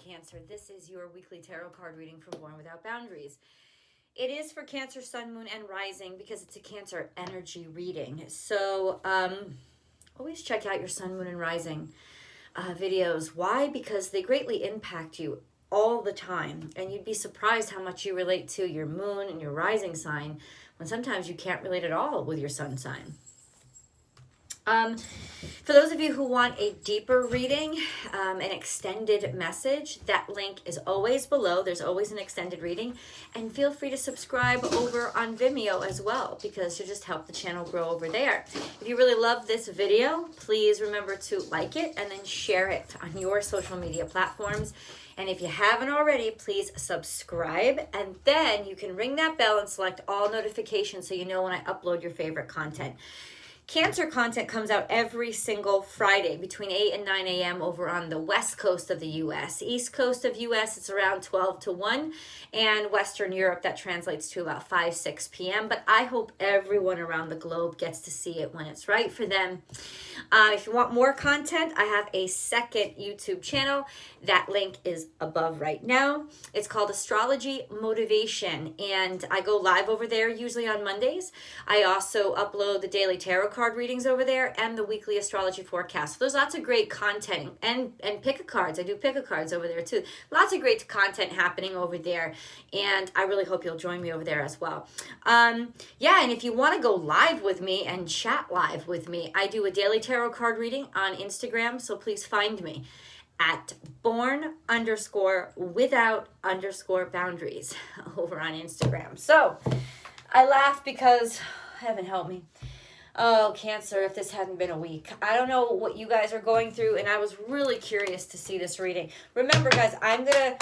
Cancer. This is your weekly tarot card reading for Born Without Boundaries. It is for Cancer, Sun, Moon, and Rising because it's a Cancer energy reading. So always check out your Sun, Moon, and Rising videos. Why? Because they greatly impact you all the time. And you'd be surprised how much you relate to your Moon and your Rising sign when sometimes you can't relate at all with your Sun sign. For those of you who want a deeper reading, an extended message, that link is always below. There's always an extended reading. And feel free to subscribe over on Vimeo as well, because you'll just help the channel grow over there. If you really love this video, please remember to like it and then share it on your social media platforms. And if you haven't already, please subscribe, and then you can ring that bell and select all notifications so you know when I upload your favorite content. Cancer content comes out every single Friday between 8 and 9 a.m. over on the west coast of the U.S. East coast of U.S., it's around 12 to 1. And Western Europe, that translates to about 5, 6 p.m. But I hope everyone around the globe gets to see it when it's right for them. If you want more content, I have a second YouTube channel. That link is above right now. It's called Astrology Motivation, and I go live over there usually on Mondays. I also upload the daily tarot card readings over there and the weekly astrology forecast. So there's lots of great content, and pick-a-cards. I do pick-a-cards over there too. Lots of great content happening over there, and I really hope you'll join me over there as well. Yeah, and if you want to go live with me and chat live with me, I do a daily tarot card reading on Instagram, so please find me at born_without_boundaries over on Instagram. So I laugh because heaven help me. Oh, Cancer, if this hadn't been a week. I don't know what you guys are going through, and I was really curious to see this reading. Remember, guys, I'm gonna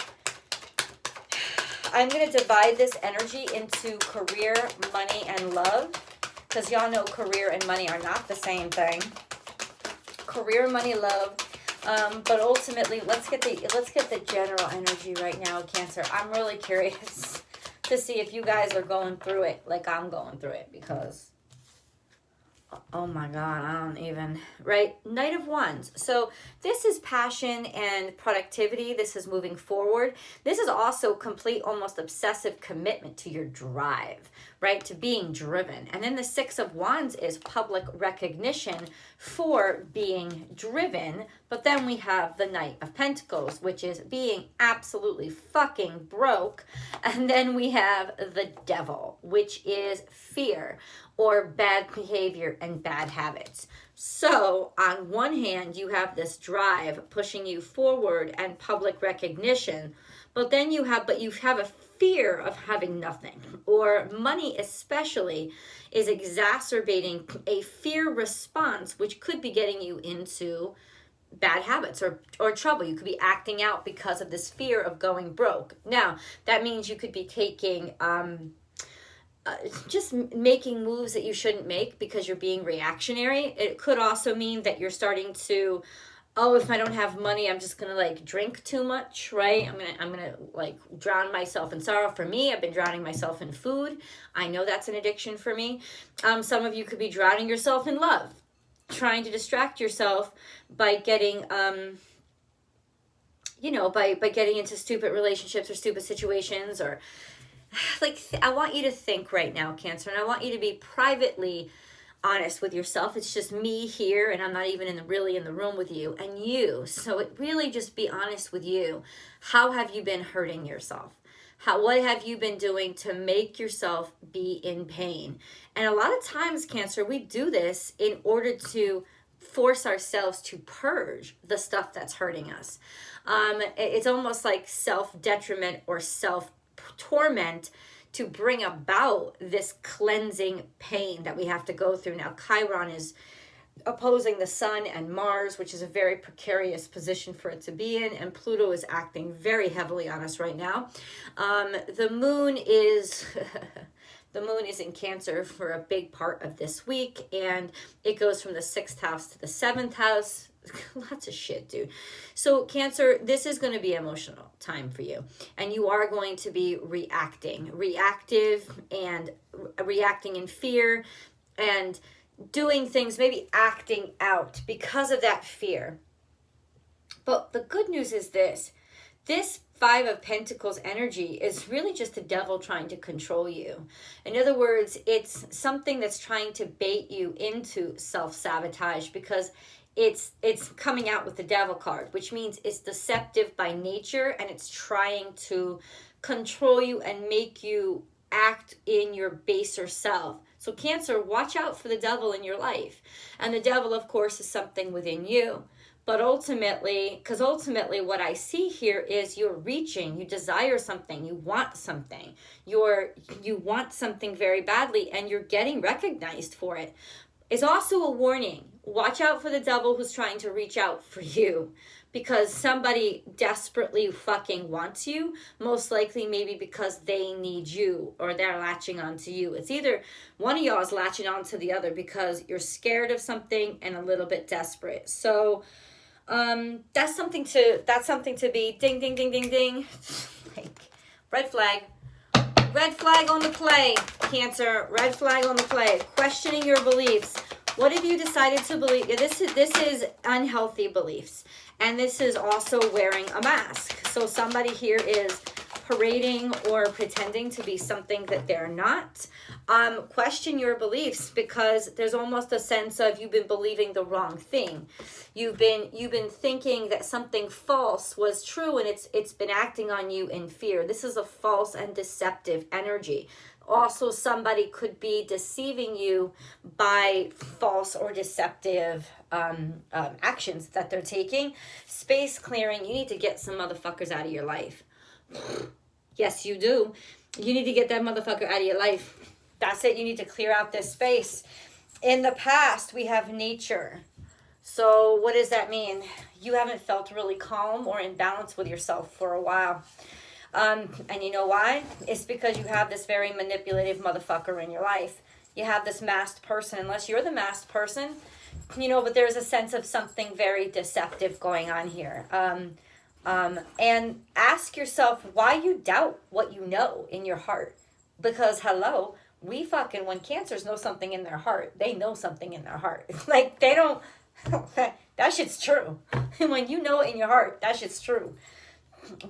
divide this energy into career, money, and love, because y'all know career and money are not the same thing. Career, money, love. But ultimately, let's get the general energy right now, Cancer. I'm really curious to see if you guys are going through it like I'm going through it, because oh my God, I don't even, right? Knight of Wands. So this is passion and productivity. This is moving forward. This is also complete, almost obsessive commitment to your drive, right? To being driven. And then the Six of Wands is public recognition for being driven. But then we have the Knight of Pentacles, which is being absolutely fucking broke. And then we have the Devil, which is fear or bad behavior and bad habits. So on one hand, you have this drive pushing you forward and public recognition, but then you have a fear of having nothing, or money especially is exacerbating a fear response, which could be getting you into bad habits or trouble. You could be acting out because of this fear of going broke. Now, that means you could be taking just making moves that you shouldn't make because you're being reactionary. It could also mean that you're starting to, oh, if I don't have money, I'm just gonna like drink too much, right? I'm gonna like drown myself in sorrow. For me, I've been drowning myself in food. I know that's an addiction for me. Some of you could be drowning yourself in love, trying to distract yourself by getting by getting into stupid relationships or stupid situations, or like, I want you to think right now, Cancer, and I want you to be privately honest with yourself. It's just me here, and I'm not even really in the room with you, and you. So it really just be honest with you. How have you been hurting yourself? What have you been doing to make yourself be in pain? And a lot of times, Cancer, we do this in order to force ourselves to purge the stuff that's hurting us. It's almost like self-detriment or self-torment to bring about this cleansing pain that we have to go through. Now, Chiron is opposing the Sun and Mars, which is a very precarious position for it to be in, and Pluto is acting very heavily on us right now. The moon is the moon is in Cancer for a big part of this week, and it goes from the 6th house to the 7th house. Lots of shit, dude. So Cancer, this is going to be emotional time for you, and you are going to be reactive and reacting in fear and doing things, maybe acting out because of that fear. But the good news is this: this Five of Pentacles energy is really just the devil trying to control you. In other words, it's something that's trying to bait you into self-sabotage, because it's coming out with the devil card, which means it's deceptive by nature, and it's trying to control you and make you act in your baser self. So Cancer, watch out for the devil in your life. And the devil, of course, is something within you. But ultimately, because ultimately what I see here is you're reaching, you desire something, you want something. You want something very badly, and you're getting recognized for it. It's also a warning. Watch out for the devil who's trying to reach out for you, because somebody desperately fucking wants you, most likely maybe because they need you or they're latching onto you. It's either one of y'all is latching onto the other because you're scared of something and a little bit desperate. So that's something to be ding, ding, ding, ding, ding. Like, red flag on the play, Cancer, red flag on the play. Questioning your beliefs. What have you decided to believe? This is unhealthy beliefs. And this is also wearing a mask. So somebody here is parading or pretending to be something that they're not. Question your beliefs, because there's almost a sense of you've been believing the wrong thing. You've been thinking that something false was true, and it's been acting on you in fear. This is a false and deceptive energy. Also, somebody could be deceiving you by false or deceptive actions that they're taking. Space clearing. You need to get some motherfuckers out of your life. Yes, you do. You need to get that motherfucker out of your life. That's it. You need to clear out this space. In the past, we have nature. So what does that mean? You haven't felt really calm or in balance with yourself for a while. And you know why? It's because you have this very manipulative motherfucker in your life. You have this masked person, unless you're the masked person, but there's a sense of something very deceptive going on here. And ask yourself why you doubt what you know in your heart. Because, hello, when Cancers know something in their heart, they know something in their heart. Like, they don't, that shit's true. And when you know it in your heart, that shit's true.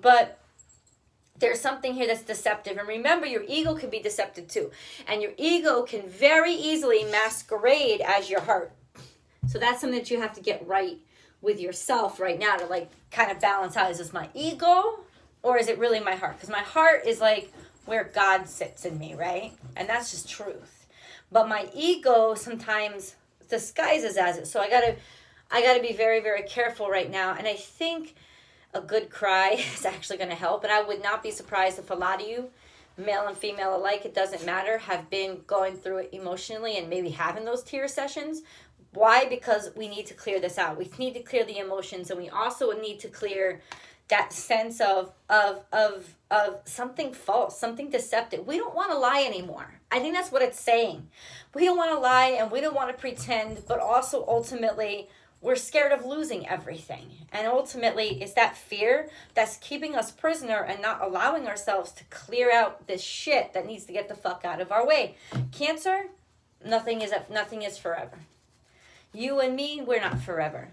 But there's something here that's deceptive. And remember, your ego can be deceptive too. And your ego can very easily masquerade as your heart. So that's something that you have to get right with yourself right now to like kind of balance out. Is this my ego or is it really my heart? Because my heart is like where God sits in me, right? And that's just truth. But my ego sometimes disguises as it. So I gotta be very, very careful right now. And I think a good cry is actually going to help. And I would not be surprised if a lot of you, male and female alike, it doesn't matter, have been going through it emotionally and maybe having those tear sessions. Why? Because we need to clear this out. We need to clear the emotions, and we also need to clear that sense of something false, something deceptive. We don't want to lie anymore. I think that's what it's saying. We don't want to lie, and we don't want to pretend, but also ultimately we're scared of losing everything. And ultimately, it's that fear that's keeping us prisoner and not allowing ourselves to clear out this shit that needs to get the fuck out of our way. Cancer, nothing is forever. You and me, we're not forever.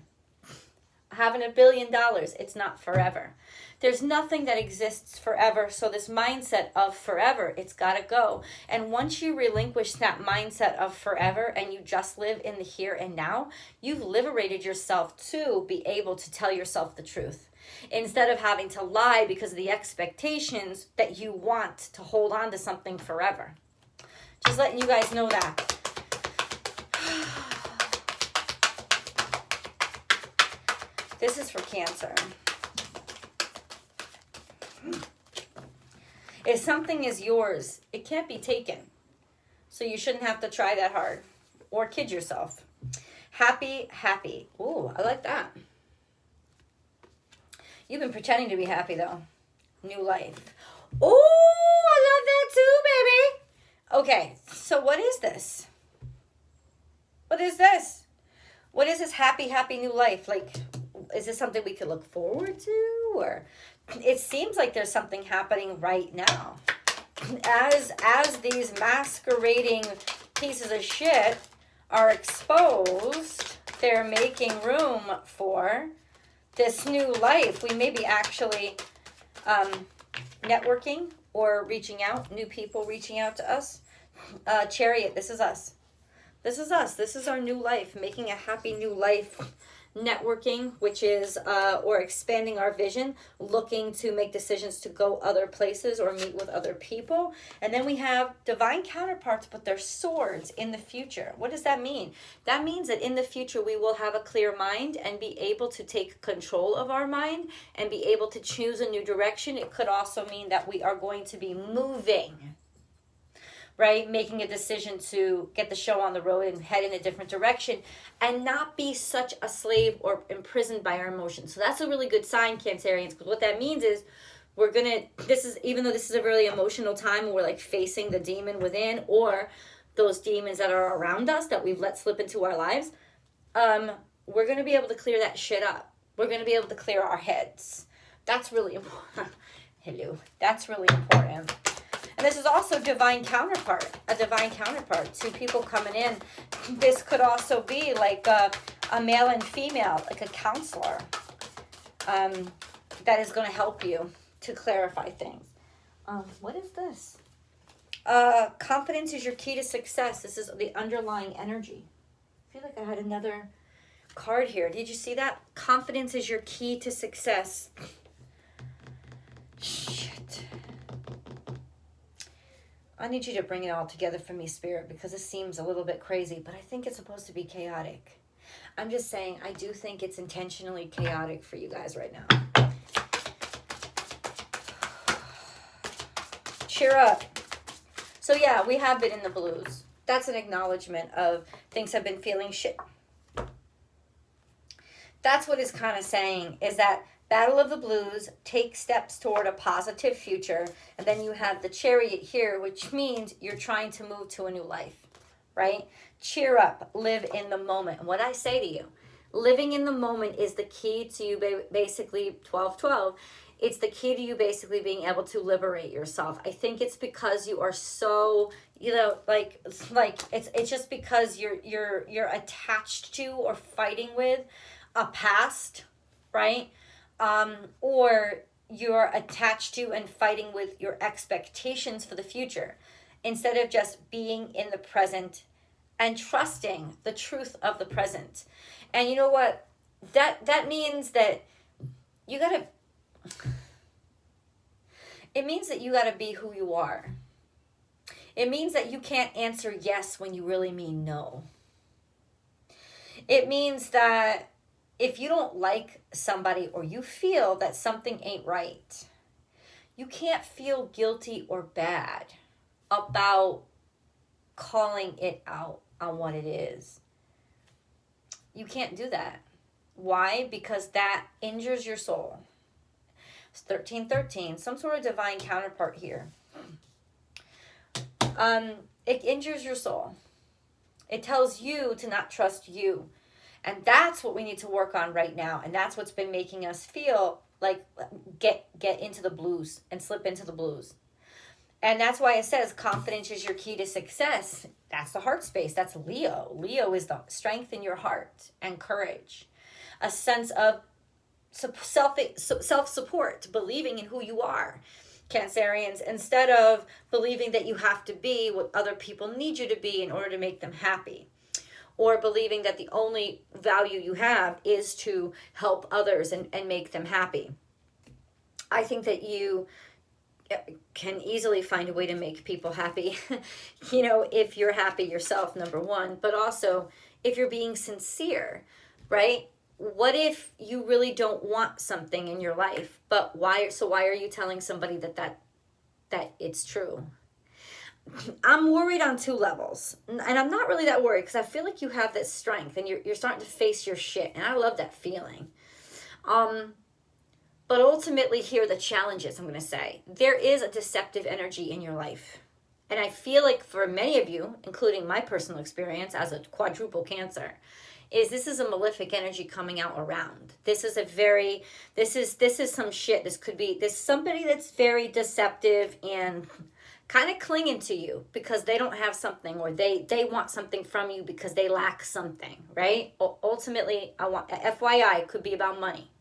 Having $1 billion, it's not forever. There's nothing that exists forever. So this mindset of forever, it's got to go. And once you relinquish that mindset of forever and you just live in the here and now, you've liberated yourself to be able to tell yourself the truth. Instead of having to lie because of the expectations that you want to hold on to something forever. Just letting you guys know that. This is for Cancer. If something is yours, it can't be taken. So you shouldn't have to try that hard or kid yourself. Happy. Ooh, I like that. You've been pretending to be happy though. New life. Ooh, I love that too, baby. Okay, so what is this? What is this? What is this happy new life? Like, is this something we could look forward to? Or it seems like there's something happening right now. As these masquerading pieces of shit are exposed, they're making room for this new life. We may be actually networking or reaching out, new people reaching out to us. Chariot, this is us. This is us. This is our new life, making a happy new life. Networking, which is, or expanding our vision, looking to make decisions to go other places or meet with other people. And then we have divine counterparts, but they're swords in the future. What does that mean? That means that in the future we will have a clear mind and be able to take control of our mind and be able to choose a new direction. It could also mean that we are going to be moving, right? Making a decision to get the show on the road and head in a different direction and not be such a slave or imprisoned by our emotions. So that's a really good sign, Cancerians, because what that means is even though this is a really emotional time and we're like facing the demon within or those demons that are around us that we've let slip into our lives, we're going to be able to clear that shit up. We're going to be able to clear our heads. That's really important. Hello. That's really important. And this is also a divine counterpart. Two people coming in. This could also be like a male and female, like a counselor that is going to help you to clarify things. What is this? Confidence is your key to success. This is the underlying energy. I feel like I had another card here. Did you see that? Confidence is your key to success. Shit. I need you to bring it all together for me, Spirit, because this seems a little bit crazy, but I think it's supposed to be chaotic. I'm just saying, I do think it's intentionally chaotic for you guys right now. Cheer up. So yeah, we have been in the blues. That's an acknowledgement of things have been feeling shit. That's what it's kind of saying, is that Battle of the Blues, take steps toward a positive future. And then you have the Chariot here, which means you're trying to move to a new life, right? Cheer up, live in the moment. And what I say to you, living in the moment is the key to you basically 12-12. It's the key to you basically being able to liberate yourself. I think it's because you are so, like it's just because you're attached to or fighting with a past, right? Or you're attached to and fighting with your expectations for the future instead of just being in the present and trusting the truth of the present. And you know what? That means that it means that you gotta be who you are. It means that you can't answer yes when you really mean no. It means that if you don't like somebody or you feel that something ain't right, you can't feel guilty or bad about calling it out on what it is. You can't do that. Why? Because that injures your soul. It's 1313, some sort of divine counterpart here. It injures your soul. It tells you to not trust you. And that's what we need to work on right now. And that's what's been making us feel like get into the blues and slip into the blues. And that's why it says confidence is your key to success. That's the heart space. That's Leo. Leo is the strength in your heart and courage. A sense of self-support, believing in who you are. Cancerians, instead of believing that you have to be what other people need you to be in order to make them happy. Or believing that the only value you have is to help others and make them happy. I think that you can easily find a way to make people happy, if you're happy yourself, number one, but also if you're being sincere, right? What if you really don't want something in your life, but why are you telling somebody that it's true? I'm worried on two levels, and I'm not really that worried because I feel like you have this strength and you're starting to face your shit, and I love that feeling. But ultimately, here are the challenges. I'm going to say there is a deceptive energy in your life, and I feel like for many of you, including my personal experience as a quadruple Cancer, this is a malefic energy coming out around. This is some shit. This somebody that's very deceptive and kind of clinging to you because they don't have something, or they want something from you because they lack something, right? Ultimately, FYI, it could be about money.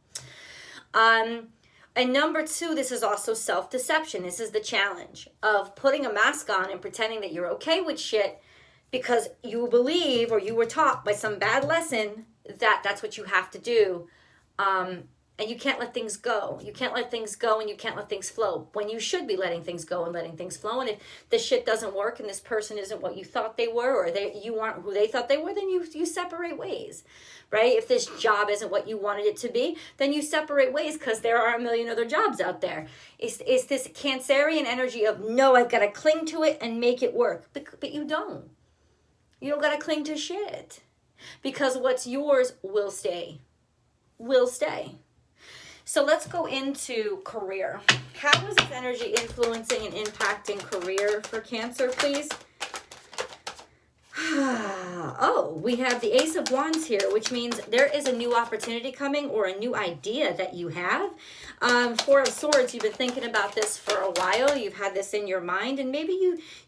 And number two, this is also self-deception. This is the challenge of putting a mask on and pretending that you're okay with shit because you believe or you were taught by some bad lesson that that's what you have to do. And you can't let things go. You can't let things go and you can't let things flow when you should be letting things go and letting things flow. And if the shit doesn't work and this person isn't what you thought they were, or you aren't who they thought they were, then you separate ways, right? If this job isn't what you wanted it to be, then you separate ways because there are a million other jobs out there. It's this Cancerian energy of, no, I've got to cling to it and make it work. But you don't. You don't got to cling to shit because what's yours will stay. Will stay. So let's go into career. How is this energy influencing and impacting career for Cancer, please? Oh, we have the Ace of Wands here, which means there is a new opportunity coming or a new idea that you have. Four of Swords, you've been thinking about this for a while. You've had this in your mind, and maybe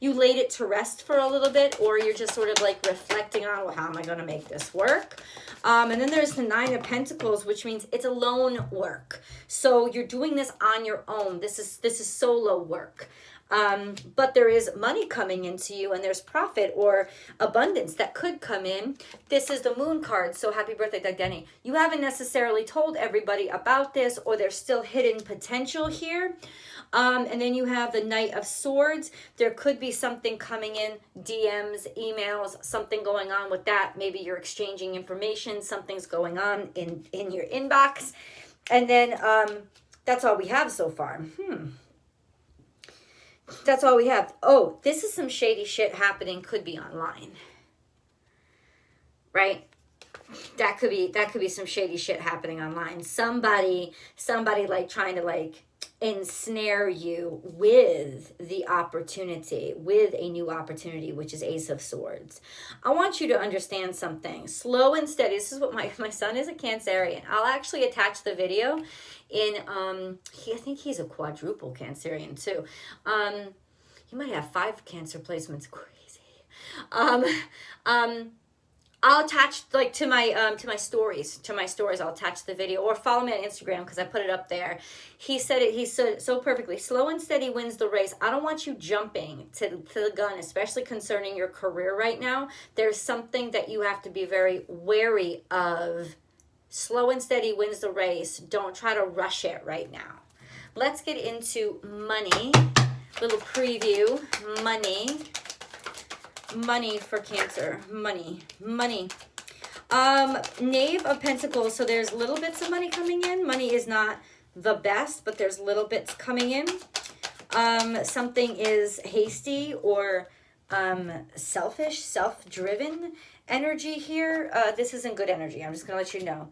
you laid it to rest for a little bit, or you're just sort of like reflecting on, well, how am I going to make this work? And then there's the Nine of Pentacles, which means it's alone work. So you're doing this on your own. This is solo work. But there is money coming into you and there's profit or abundance that could come in. This is the Moon card. So happy birthday, Doug Denny. You haven't necessarily told everybody about this, or there's still hidden potential here. And then you have the Knight of Swords. There could be something coming in, DMs, emails, something going on with that. Maybe you're exchanging information. Something's going on in your inbox. And then that's all we have so far. That's all we have. Oh, this is some shady shit happening. Could be online, right? That could be some shady shit happening online. Somebody like trying to like ensnare you with the opportunity, with a new opportunity, which is Ace of Swords. I want you to understand something. Slow and steady. This is what my son is a Cancerian. I'll actually attach the video in, I think he's a quadruple Cancerian too. He might have 5 Cancer placements. Crazy. I'll attach like to my stories. I'll attach the video, or follow me on Instagram because I put it up there. He said it. He said so perfectly. Slow and steady wins the race. I don't want you jumping to the gun, especially concerning your career right now. There's something that you have to be very wary of. Slow and steady wins the race. Don't try to rush it right now. Let's get into money. Little preview. Money for Cancer. Money. Knave of Pentacles. So there's little bits of money coming in. Money is not the best, but there's little bits coming in. Something is hasty or selfish, self-driven energy here. This isn't good energy. I'm just gonna let you know.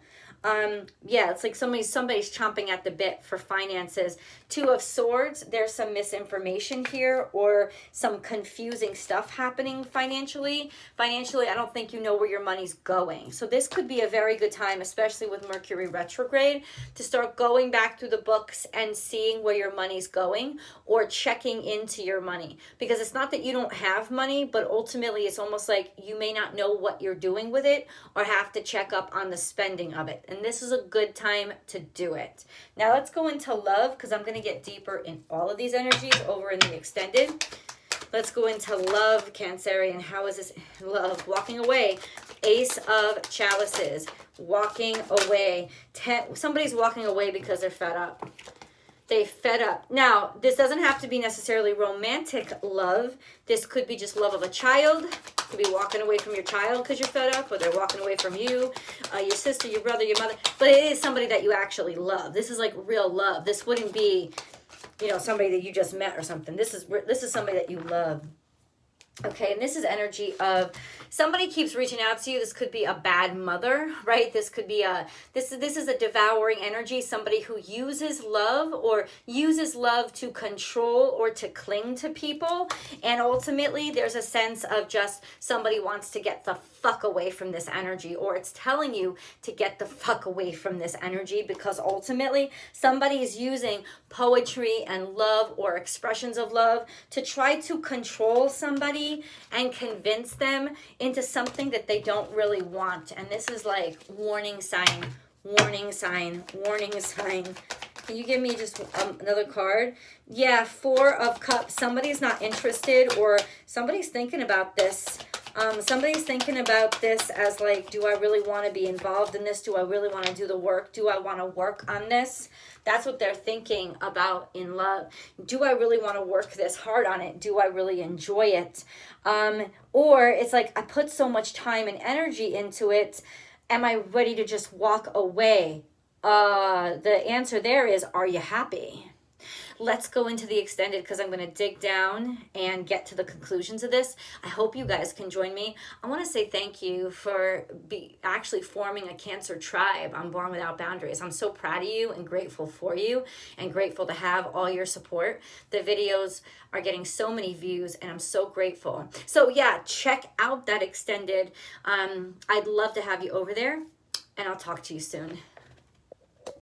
Yeah, it's like somebody's chomping at the bit for finances. 2 of Swords, there's some misinformation here or some confusing stuff happening financially. Financially, I don't think you know where your money's going. So this could be a very good time, especially with Mercury retrograde, to start going back through the books and seeing where your money's going or checking into your money. Because it's not that you don't have money, but ultimately it's almost like you may not know what you're doing with it or have to check up on the spending of it. And this is a good time to do it. Now let's go into love, because I'm going to get deeper in all of these energies over in the extended. Let's go into love, Cancerian. How is this love? Walking away. Ace of Chalices. Walking away. Somebody's walking away because they're fed up. They fed up. Now, this doesn't have to be necessarily romantic love. This could be just love of a child. You could be walking away from your child because you're fed up, or they're walking away from you, your sister, your brother, your mother. But it is somebody that you actually love. This is like real love. This wouldn't be, somebody that you just met or something. This is somebody that you love. Okay, and this is energy of somebody keeps reaching out to you. This could be a bad mother, right? This could be this is a devouring energy, somebody who uses love to control or to cling to people. And ultimately, there's a sense of just somebody wants to get the fuck away from this energy, or it's telling you to get the fuck away from this energy, because ultimately somebody is using poetry and love or expressions of love to try to control somebody and convince them into something that they don't really want. And this is like warning sign, warning sign, warning sign. Can you give me just another card? Yeah, Four of Cups. Somebody's not interested, or somebody's thinking about this. Somebody's thinking about this as like, do I really want to be involved in this? Do I really want to do the work? Do I want to work on this? That's what they're thinking about in love. Do I really want to work this hard on it? Do I really enjoy it? Or it's like, I put so much time and energy into it. Am I ready to just walk away? The answer there is, are you happy? Let's go into the extended, because I'm going to dig down and get to the conclusions of this. I hope you guys can join me. I want to say thank you for actually forming a Cancer tribe on Born Without Boundaries. I'm so proud of you and grateful for you, and grateful to have all your support. The videos are getting so many views, and I'm so grateful. So yeah, check out that extended. I'd love to have you over there, and I'll talk to you soon.